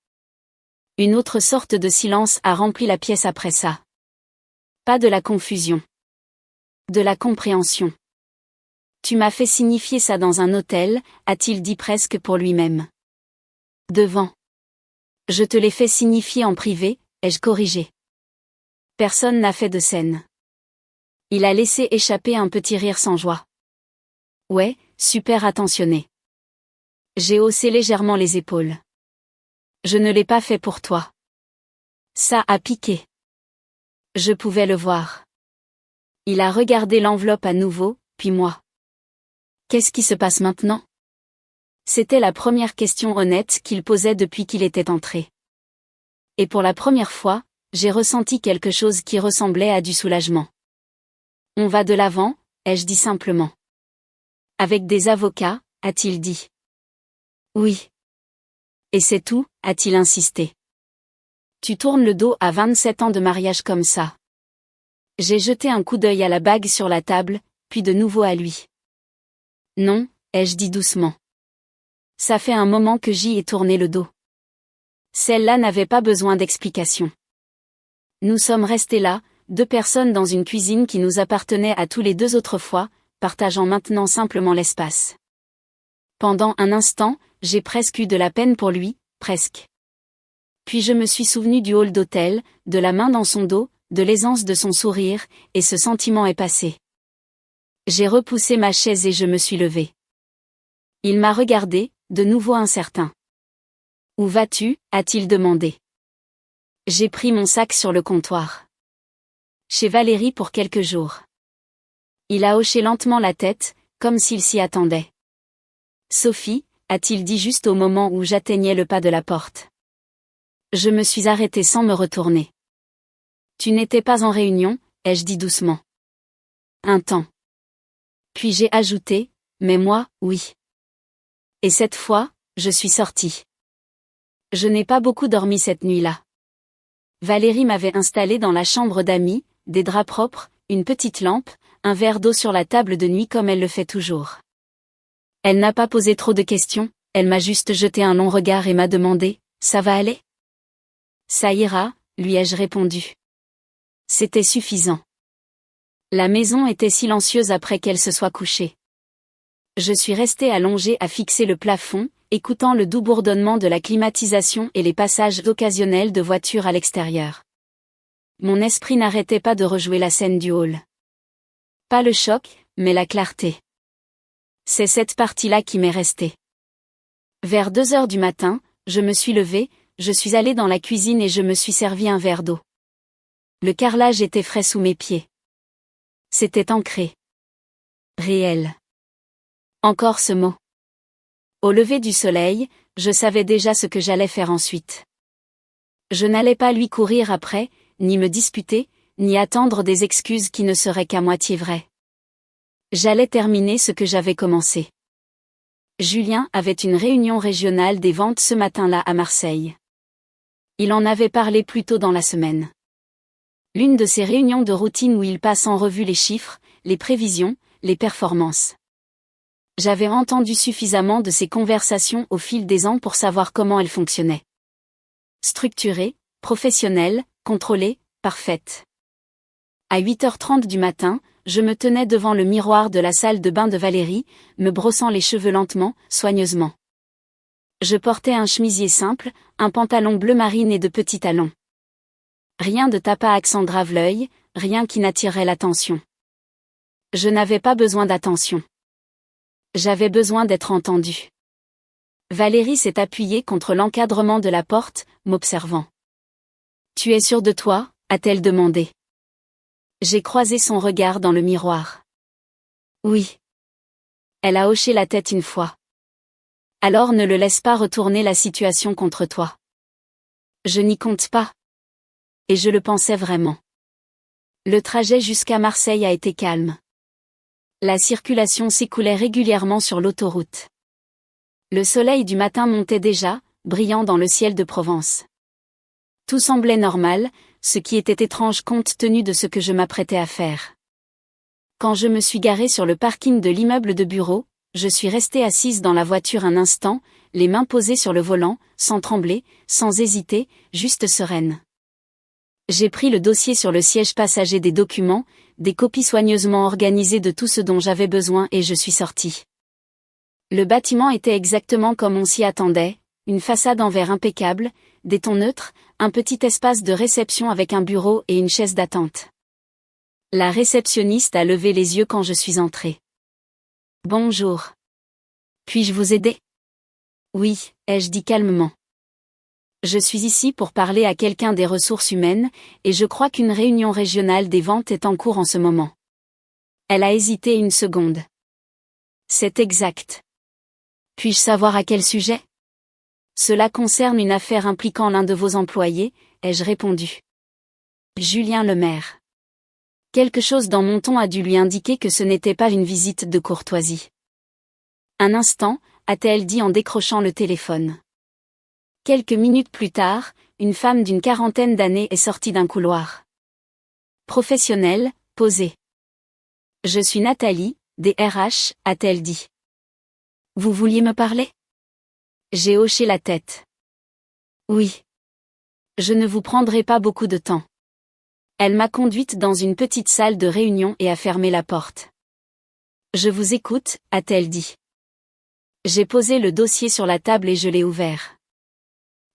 Une autre sorte de silence a rempli la pièce après ça. Pas de la confusion. De la compréhension. Tu m'as fait signifier ça dans un hôtel, a-t-il dit presque pour lui-même. Devant. Je te l'ai fait signifier en privé, ai-je corrigé. Personne n'a fait de scène. Il a laissé échapper un petit rire sans joie. Ouais, super attentionné. J'ai haussé légèrement les épaules. Je ne l'ai pas fait pour toi. Ça a piqué. Je pouvais le voir. Il a regardé l'enveloppe à nouveau, puis moi. Qu'est-ce qui se passe maintenant? C'était la première question honnête qu'il posait depuis qu'il était entré. Et pour la première fois, j'ai ressenti quelque chose qui ressemblait à du soulagement. On va de l'avant, ai-je dit simplement. Avec des avocats, a-t-il dit. Oui. Et c'est tout, a-t-il insisté. Tu tournes le dos à 27 ans de mariage comme ça. J'ai jeté un coup d'œil à la bague sur la table, puis de nouveau à lui. Non, ai-je dit doucement. Ça fait un moment que j'y ai tourné le dos. Celle-là n'avait pas besoin d'explication. Nous sommes restés là, deux personnes dans une cuisine qui nous appartenait à tous les deux autrefois, partageant maintenant simplement l'espace. Pendant un instant, j'ai presque eu de la peine pour lui, presque. Puis je me suis souvenu du hall d'hôtel, de la main dans son dos, de l'aisance de son sourire, et ce sentiment est passé. J'ai repoussé ma chaise et je me suis levé. Il m'a regardé, de nouveau incertain. Où vas-tu, a-t-il demandé. J'ai pris mon sac sur le comptoir. Chez Valérie pour quelques jours. Il a hoché lentement la tête, comme s'il s'y attendait. Sophie, a-t-il dit juste au moment où j'atteignais le pas de la porte. Je me suis arrêté sans me retourner. Tu n'étais pas en réunion, ai-je dit doucement. Un temps. Puis j'ai ajouté, mais moi, oui. Et cette fois, je suis sortie. Je n'ai pas beaucoup dormi cette nuit-là. Valérie m'avait installé dans la chambre d'amis, des draps propres, une petite lampe, un verre d'eau sur la table de nuit comme elle le fait toujours. Elle n'a pas posé trop de questions, elle m'a juste jeté un long regard et m'a demandé, ça va aller? Ça ira, lui ai-je répondu. C'était suffisant. La maison était silencieuse après qu'elle se soit couchée. Je suis resté allongé à fixer le plafond, écoutant le doux bourdonnement de la climatisation et les passages occasionnels de voitures à l'extérieur. Mon esprit n'arrêtait pas de rejouer la scène du hall. Pas le choc, mais la clarté. C'est cette partie-là qui m'est restée. Vers 2 heures du matin, je me suis levée, je suis allée dans la cuisine et je me suis servi un verre d'eau. Le carrelage était frais sous mes pieds. C'était ancré. Réel. Encore ce mot. Au lever du soleil, je savais déjà ce que j'allais faire ensuite. Je n'allais pas lui courir après, ni me disputer, ni attendre des excuses qui ne seraient qu'à moitié vraies. J'allais terminer ce que j'avais commencé. Julien avait une réunion régionale des ventes ce matin-là à Marseille. Il en avait parlé plus tôt dans la semaine. L'une de ces réunions de routine où il passe en revue les chiffres, les prévisions, les performances. J'avais entendu suffisamment de ces conversations au fil des ans pour savoir comment elles fonctionnaient. Structurées, professionnelles, contrôlées, parfaites. À 8h30 du matin, je me tenais devant le miroir de la salle de bain de Valérie, me brossant les cheveux lentement, soigneusement. Je portais un chemisier simple, un pantalon bleu marine et de petits talons. Rien de tape à accent grave l'œil, rien qui n'attirerait l'attention. Je n'avais pas besoin d'attention. J'avais besoin d'être entendue. Valérie s'est appuyée contre l'encadrement de la porte, m'observant. « Tu es sûre de toi ?» a-t-elle demandé. J'ai croisé son regard dans le miroir. Oui. Elle a hoché la tête une fois. Alors ne le laisse pas retourner la situation contre toi. Je n'y compte pas. Et je le pensais vraiment. Le trajet jusqu'à Marseille a été calme. La circulation s'écoulait régulièrement sur l'autoroute. Le soleil du matin montait déjà, brillant dans le ciel de Provence. Tout semblait normal, ce qui était étrange compte tenu de ce que je m'apprêtais à faire. Quand je me suis garée sur le parking de l'immeuble de bureau, je suis restée assise dans la voiture un instant, les mains posées sur le volant, sans trembler, sans hésiter, juste sereine. J'ai pris le dossier sur le siège passager des documents, des copies soigneusement organisées de tout ce dont j'avais besoin et je suis sortie. Le bâtiment était exactement comme on s'y attendait, une façade en verre impeccable, des tons neutres, un petit espace de réception avec un bureau et une chaise d'attente. La réceptionniste a levé les yeux quand je suis entrée. « Bonjour. Puis-je vous aider ?» « Oui, ai-je dit calmement. Je suis ici pour parler à quelqu'un des ressources humaines, et je crois qu'une réunion régionale des ventes est en cours en ce moment. » Elle a hésité une seconde. « C'est exact. Puis-je savoir à quel sujet ? » « Cela concerne une affaire impliquant l'un de vos employés, ai-je répondu. Julien Lemaire. Quelque chose dans mon ton a dû lui indiquer que ce n'était pas une visite de courtoisie. Un instant, a-t-elle dit en décrochant le téléphone. Quelques minutes plus tard, une femme d'une quarantaine d'années est sortie d'un couloir. Professionnelle, posée. « Je suis Nathalie, des RH, a-t-elle dit. Vous vouliez me parler ? J'ai hoché la tête. Oui. Je ne vous prendrai pas beaucoup de temps. Elle m'a conduite dans une petite salle de réunion et a fermé la porte. Je vous écoute, a-t-elle dit. J'ai posé le dossier sur la table et je l'ai ouvert.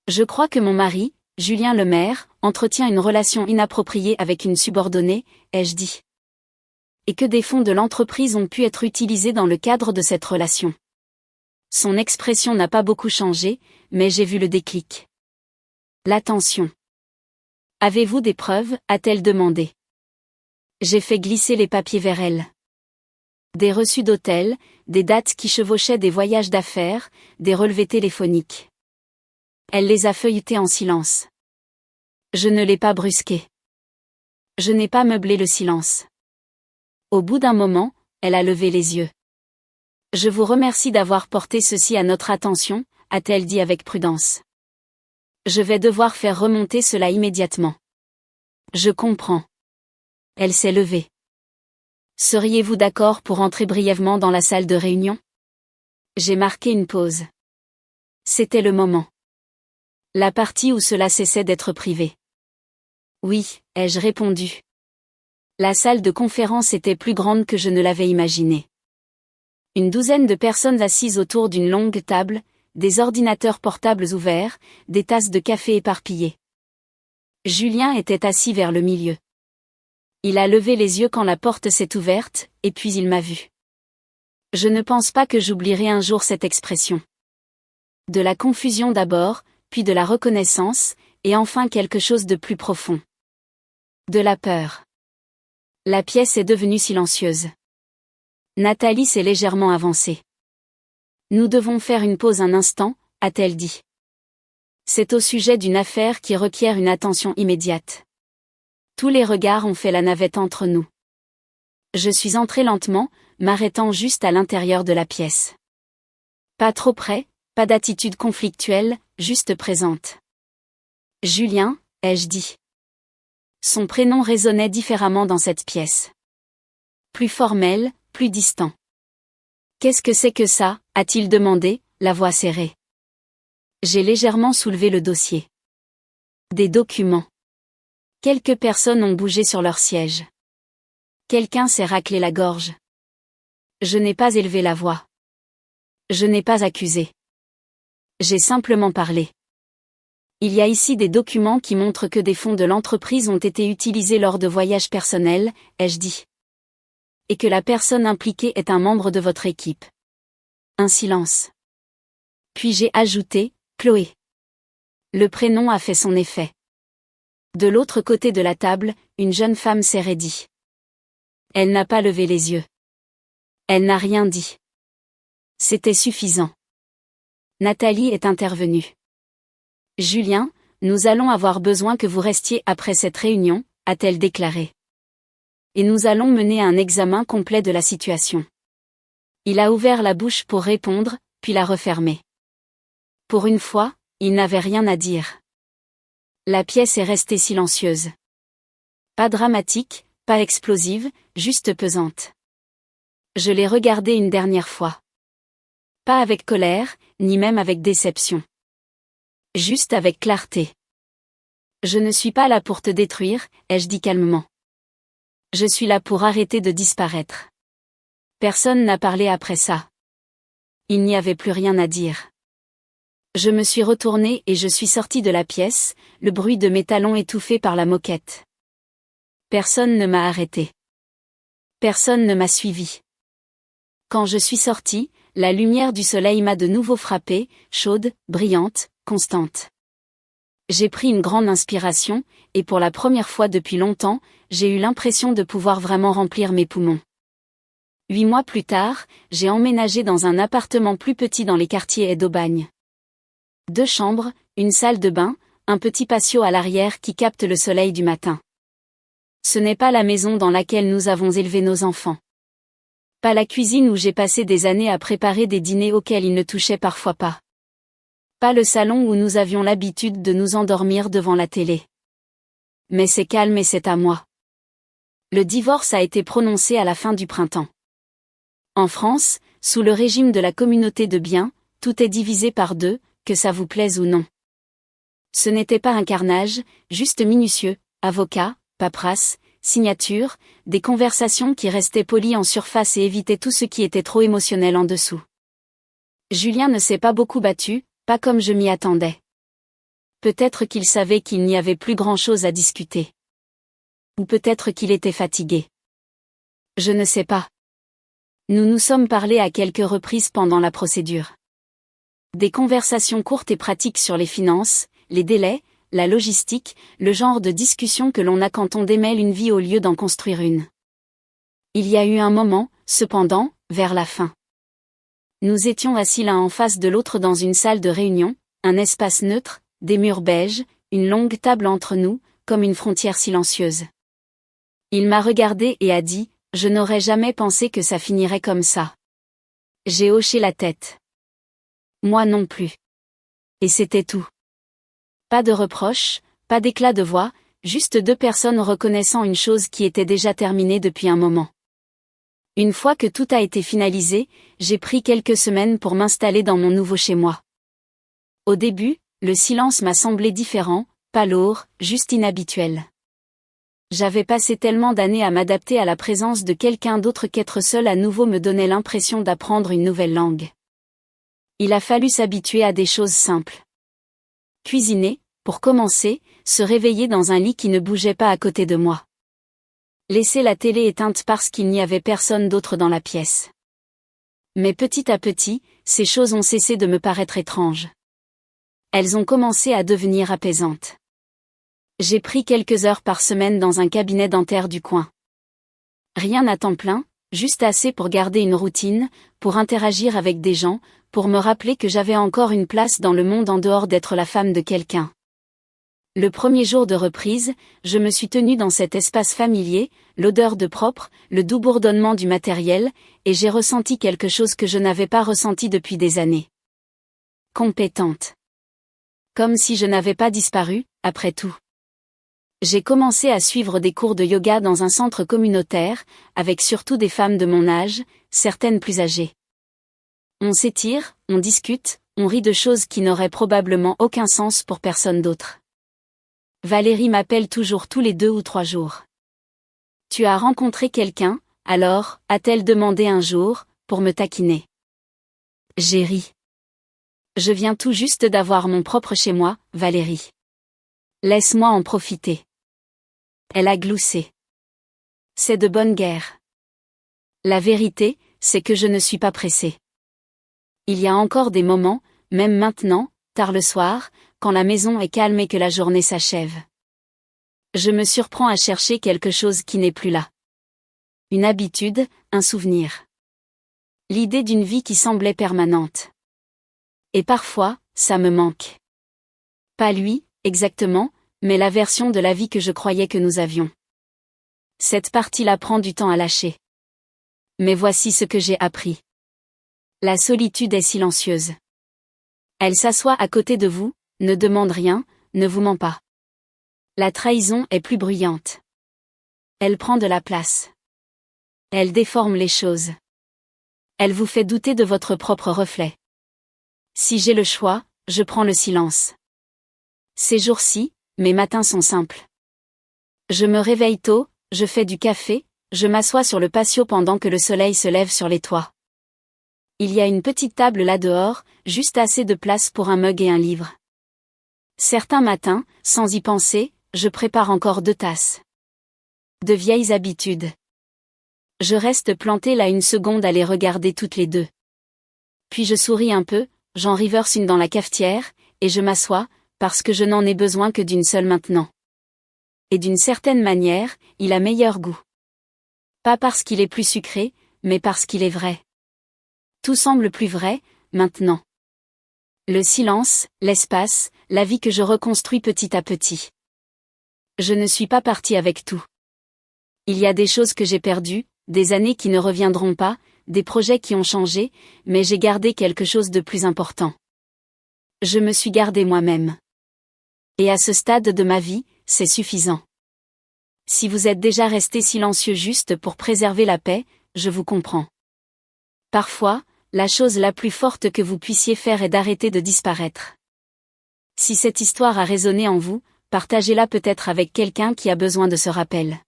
Je crois que mon mari, Julien Lemaire, entretient une relation inappropriée avec une subordonnée, ai-je dit. Et que des fonds de l'entreprise ont pu être utilisés dans le cadre de cette relation. Son expression n'a pas beaucoup changé, mais j'ai vu le déclic. L'attention. Avez-vous des preuves, a-t-elle demandé. J'ai fait glisser les papiers vers elle. Des reçus d'hôtel, des dates qui chevauchaient des voyages d'affaires, des relevés téléphoniques. Elle les a feuilletés en silence. Je ne l'ai pas brusqué. Je n'ai pas meublé le silence. Au bout d'un moment, elle a levé les yeux. Je vous remercie d'avoir porté ceci à notre attention, a-t-elle dit avec prudence. Je vais devoir faire remonter cela immédiatement. Je comprends. Elle s'est levée. Seriez-vous d'accord pour entrer brièvement dans la salle de réunion ? J'ai marqué une pause. C'était le moment. La partie où cela cessait d'être privé. Oui, ai-je répondu. La salle de conférence était plus grande que je ne l'avais imaginé. Une douzaine de personnes assises autour d'une longue table, des ordinateurs portables ouverts, des tasses de café éparpillées. Julien était assis vers le milieu. Il a levé les yeux quand la porte s'est ouverte, et puis il m'a vu. Je ne pense pas que j'oublierai un jour cette expression. De la confusion d'abord, puis de la reconnaissance, et enfin quelque chose de plus profond. De la peur. La pièce est devenue silencieuse. Nathalie s'est légèrement avancée. Nous devons faire une pause un instant, a-t-elle dit. C'est au sujet d'une affaire qui requiert une attention immédiate. Tous les regards ont fait la navette entre nous. Je suis entrée lentement, m'arrêtant juste à l'intérieur de la pièce. Pas trop près, pas d'attitude conflictuelle, juste présente. Julien, ai-je dit. Son prénom résonnait différemment dans cette pièce. Plus formel, plus distant. Qu'est-ce que c'est que ça, a-t-il demandé, la voix serrée. J'ai légèrement soulevé le dossier. Des documents. Quelques personnes ont bougé sur leur siège. Quelqu'un s'est raclé la gorge. Je n'ai pas élevé la voix. Je n'ai pas accusé. J'ai simplement parlé. Il y a ici des documents qui montrent que des fonds de l'entreprise ont été utilisés lors de voyages personnels, ai-je dit. Et que la personne impliquée est un membre de votre équipe. Un silence. Puis j'ai ajouté, Chloé. Le prénom a fait son effet. De l'autre côté de la table, une jeune femme s'est raidie. Elle n'a pas levé les yeux. Elle n'a rien dit. C'était suffisant. Nathalie est intervenue. Julien, nous allons avoir besoin que vous restiez après cette réunion, a-t-elle déclaré. Et nous allons mener un examen complet de la situation. Il a ouvert la bouche pour répondre, puis l'a refermée. Pour une fois, il n'avait rien à dire. La pièce est restée silencieuse. Pas dramatique, pas explosive, juste pesante. Je l'ai regardée une dernière fois. Pas avec colère, ni même avec déception. Juste avec clarté. Je ne suis pas là pour te détruire, ai-je dit calmement. Je suis là pour arrêter de disparaître. Personne n'a parlé après ça. Il n'y avait plus rien à dire. Je me suis retournée et je suis sortie de la pièce, le bruit de mes talons étouffé par la moquette. Personne ne m'a arrêtée. Personne ne m'a suivi. Quand je suis sortie, la lumière du soleil m'a de nouveau frappée, chaude, brillante, constante. J'ai pris une grande inspiration, et pour la première fois depuis longtemps, j'ai eu l'impression de pouvoir vraiment remplir mes poumons. 8 mois plus tard, j'ai emménagé dans un appartement plus petit dans les quartiers d'Aubagne. 2 chambres, une salle de bain, un petit patio à l'arrière qui capte le soleil du matin. Ce n'est pas la maison dans laquelle nous avons élevé nos enfants. Pas la cuisine où j'ai passé des années à préparer des dîners auxquels ils ne touchaient parfois pas. Pas le salon où nous avions l'habitude de nous endormir devant la télé. Mais c'est calme et c'est à moi. Le divorce a été prononcé à la fin du printemps. En France, sous le régime de la communauté de biens, tout est divisé par 2, que ça vous plaise ou non. Ce n'était pas un carnage, juste minutieux, avocat, paperasse, signature, des conversations qui restaient polies en surface et évitaient tout ce qui était trop émotionnel en dessous. Julien ne s'est pas beaucoup battu, pas comme je m'y attendais. Peut-être qu'il savait qu'il n'y avait plus grand-chose à discuter. Ou peut-être qu'il était fatigué. Je ne sais pas. Nous nous sommes parlé à quelques reprises pendant la procédure. Des conversations courtes et pratiques sur les finances, les délais, la logistique, le genre de discussion que l'on a quand on démêle une vie au lieu d'en construire une. Il y a eu un moment, cependant, vers la fin. Nous étions assis l'un en face de l'autre dans une salle de réunion, un espace neutre, des murs beiges, une longue table entre nous, comme une frontière silencieuse. Il m'a regardé et a dit, « Je n'aurais jamais pensé que ça finirait comme ça. » J'ai hoché la tête. Moi non plus. Et c'était tout. Pas de reproches, pas d'éclat de voix, juste 2 personnes reconnaissant une chose qui était déjà terminée depuis un moment. Une fois que tout a été finalisé, j'ai pris quelques semaines pour m'installer dans mon nouveau chez-moi. Au début, le silence m'a semblé différent, pas lourd, juste inhabituel. J'avais passé tellement d'années à m'adapter à la présence de quelqu'un d'autre qu'être seul à nouveau me donnait l'impression d'apprendre une nouvelle langue. Il a fallu s'habituer à des choses simples. Cuisiner, pour commencer, se réveiller dans un lit qui ne bougeait pas à côté de moi. Laisser la télé éteinte parce qu'il n'y avait personne d'autre dans la pièce. Mais petit à petit, ces choses ont cessé de me paraître étranges. Elles ont commencé à devenir apaisantes. J'ai pris quelques heures par semaine dans un cabinet dentaire du coin. Rien à temps plein, juste assez pour garder une routine, pour interagir avec des gens, pour me rappeler que j'avais encore une place dans le monde en dehors d'être la femme de quelqu'un. Le premier jour de reprise, je me suis tenue dans cet espace familier, l'odeur de propre, le doux bourdonnement du matériel, et j'ai ressenti quelque chose que je n'avais pas ressenti depuis des années. Compétente. Comme si je n'avais pas disparu, après tout. J'ai commencé à suivre des cours de yoga dans un centre communautaire, avec surtout des femmes de mon âge, certaines plus âgées. On s'étire, on discute, on rit de choses qui n'auraient probablement aucun sens pour personne d'autre. Valérie m'appelle toujours tous les 2 ou 3 jours. Tu as rencontré quelqu'un, alors, a-t-elle demandé un jour, pour me taquiner. J'ai ri. Je viens tout juste d'avoir mon propre chez moi, Valérie. Laisse-moi en profiter. Elle a gloussé. C'est de bonne guerre. La vérité, c'est que je ne suis pas pressée. Il y a encore des moments, même maintenant, tard le soir, quand la maison est calme et que la journée s'achève. Je me surprends à chercher quelque chose qui n'est plus là. Une habitude, un souvenir. L'idée d'une vie qui semblait permanente. Et parfois, ça me manque. Pas lui, exactement, mais la version de la vie que je croyais que nous avions. Cette partie-là prend du temps à lâcher. Mais voici ce que j'ai appris. La solitude est silencieuse. Elle s'assoit à côté de vous, ne demande rien, ne vous ment pas. La trahison est plus bruyante. Elle prend de la place. Elle déforme les choses. Elle vous fait douter de votre propre reflet. Si j'ai le choix, je prends le silence. Ces jours-ci, mes matins sont simples. Je me réveille tôt, je fais du café, je m'assois sur le patio pendant que le soleil se lève sur les toits. Il y a une petite table là dehors, juste assez de place pour un mug et un livre. Certains matins, sans y penser, je prépare encore 2 tasses. De vieilles habitudes. Je reste plantée là une seconde à les regarder toutes les 2. Puis je souris un peu, j'en reverse une dans la cafetière, et je m'assois, parce que je n'en ai besoin que d'une seule maintenant. Et d'une certaine manière, il a meilleur goût. Pas parce qu'il est plus sucré, mais parce qu'il est vrai. Tout semble plus vrai, maintenant. Le silence, l'espace, la vie que je reconstruis petit à petit. Je ne suis pas partie avec tout. Il y a des choses que j'ai perdues, des années qui ne reviendront pas, des projets qui ont changé, mais j'ai gardé quelque chose de plus important. Je me suis gardée moi-même. Et à ce stade de ma vie, c'est suffisant. Si vous êtes déjà resté silencieux juste pour préserver la paix, je vous comprends. Parfois, la chose la plus forte que vous puissiez faire est d'arrêter de disparaître. Si cette histoire a résonné en vous, partagez-la peut-être avec quelqu'un qui a besoin de ce rappel.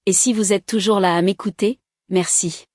Et si vous êtes toujours là à m'écouter, merci.